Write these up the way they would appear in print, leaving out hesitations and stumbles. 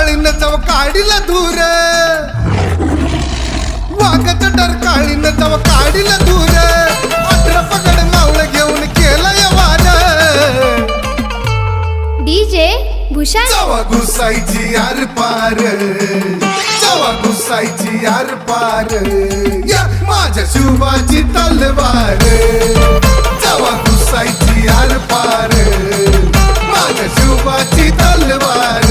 काळीन जाव काढीला दूर वाघाचं डर काळीन जाव काढीला दूर 18 पगड मावळ घेऊन केलंय वार डीजे भूषण जावा घुसायची यार पार जावा घुसायची यार पार या माझ्या शिवाची तलवार जावा घुसायची यार पार माझ्या शिवाची तलवार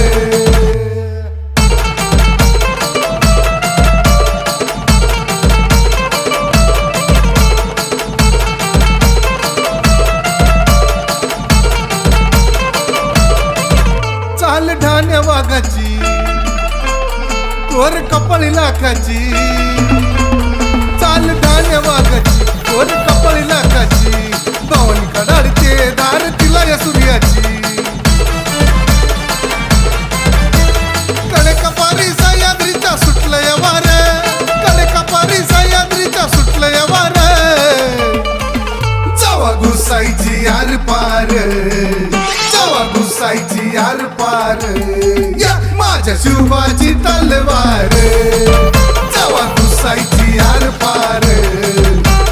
चाल ढाण्या वाघाची तोर कपाळी लाखाची चाल ढाण्या वाघाची तोर कपाळी लाखाची भवन कडाडते दार तिला या सूर्याची कडे कपारी सह्याद्रीचा सुटलंय वार कडे कपारी सह्याद्रीचा सुटलंय वार जावा घुसायची यार पार जावा घुसायची यार पार या माझ्या शिवाची तलवार जावा घुसायची यार पार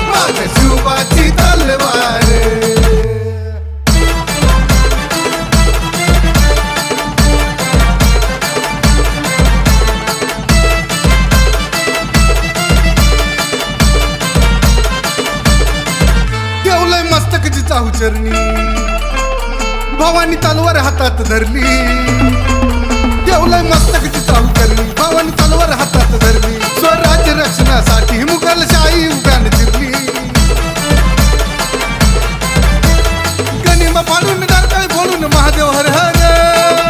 माझ्या शिवाची तलवार ठेवलंय मस्तकाची चाहुचरणी भवानी तलवार हातात धरली ठेवलंय मस्तकाची चाहुचरणी भवानी तलवार हातात धरली स्वराज्य रक्षणासाठी मुघलशाही उभ्यान चिरली गनिमा फाडून डरकाळी फोडून महादेव हर हर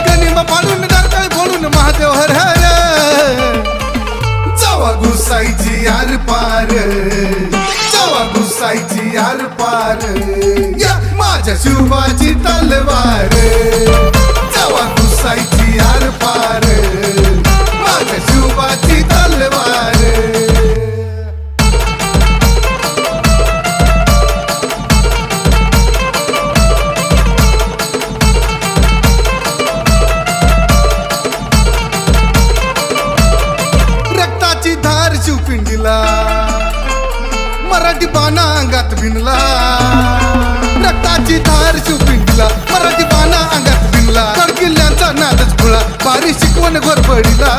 गनिमा फाडून डरकाळी फोडून महादेव हर हर जावा घुसायची यार पार जावा घुसायची यार पार या माझ्या शिवाची तलवार जावा घुसायची यार पार माझ्या शिवाची तलवार रक्ताची धार शिवपिंडीला मराठी बाणा अंगात भिनला रक्ताची धार शिवपिंडीला मराठी बाणा अंगात भिनला कडकिल्ल्यांचा नादच खुळा भारी शिकवण घोरपडीला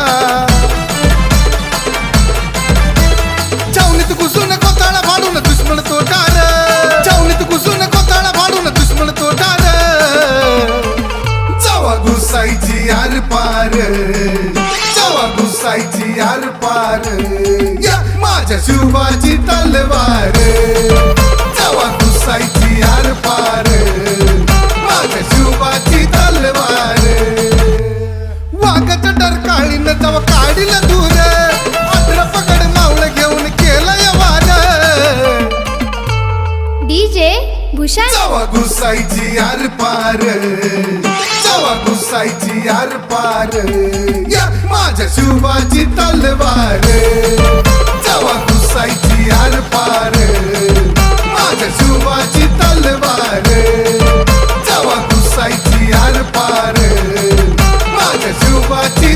छावणीत घुसून कोताळा फाडून दुश्मन तो ठार छावणीत घुसून कोताळा फाडून दुश्मन तो ठार जावा घुसायची यार पार जावा घुसायची यार पार या माझ्या शिवाची तलवार जावा घुसायची यार पार माझ्या शिवाची तलवार वाघाचं डर काळीन जावा काढीला दूर 18 पगड मावळ घेऊन केलंय वार डीजे भूषण जावा घुसायची यार पार जावा घुसायची यार पार या माझ्या शिवाची तलवार जावा घुसायची यार पार माझ्या शिवाची तलवार जावा घुसायची यार पार माझ्या शिवाची